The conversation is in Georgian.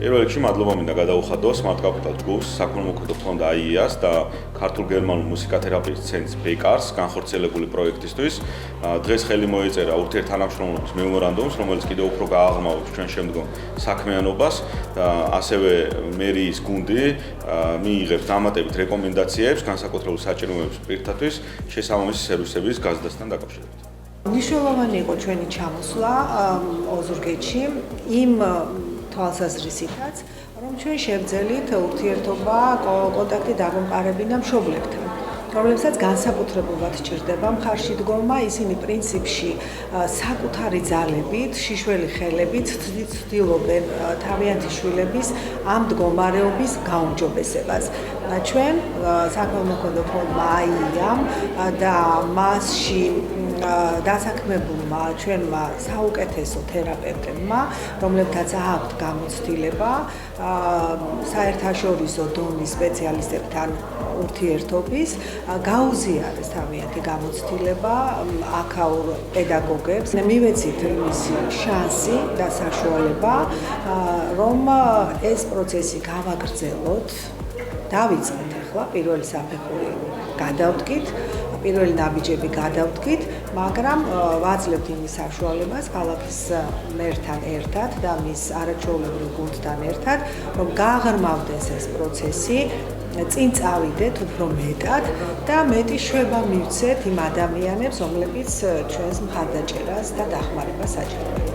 პირველ რიგში მადლობა მინდა გადაუხადოს მართკაპიტალ ჯგუფს, საქველმოქმედო ფონდ AIA-ს და ქართულ-გერმანულ მუსიკათერაპიის ცენტრს BEKAR-ს განხორციელებული პროექტისთვის. დღეს ხელი მოეწერა ურთიერთთანამშრომლობის მემორანდუმს, რომელიც კიდევ უფრო გააღრმავებს ჩვენ შემდგომ საქმიანობას და ასევე მერიის გუნდი მიიღებს დამატებით რეკომენდაციებს განსაკუთრებულ საჭიროებებს პირთათვის შესაბამისი სერვისების გაზრდასთან დაკავშირებით. მნიშვნელოვანი იყო ჩვენი ჩამოსვლა ოზურგეთში იმ თვალსაზრისითაც, რომ ჩვენ შევძელით ურთიერთობა, კონტაქტი დაგომყარებინა მშობლებთან, რომლებსაც განსაკუთრებულად ჭირდება მხარში დგომა, ისინი პრინციპში საკუთარი ძალებით, შიშველი ხელებით ცდილობენ თავიანთი შვილების ამ მდგომარეობის გაუმჯობესებას. ჩვენ საქველმოქმედო ფონდმა AIA-მ და მასში დასაქმებულმა ჩვენმა საუკეთესო თერაპევტებმა, რომლებთაც აქვთ გამოცდილება საერთაშორისო დონის სპეციალისტებთან ურთიერთობის, გაუზიარეს თავიანთი გამოცდილება აქაურ პედაგოგებს. მივეცით იმისი შანსი და საშუალება, რომ ეს პროცესი გავაგრძელოთ. დავიწყეთ ახლა პირველი საფეხური გადავდგით, პირველი ნაბიჯები გადავდგით, მაგრამ ვაძლევთ იმის საშუალებას ქალაქის მერთან ერთად და მის არაჩვეულებრივ გუნდთან ერთად, რომ გააღრმავდეს ეს პროცესი, წინ წავიდეთ უფრო მეტად და მეტი შვება მივცეთ იმ ადამიანებს, რომლებიც ჩვენს მხარდაჭერას და დახმარებას საჭიროებენ.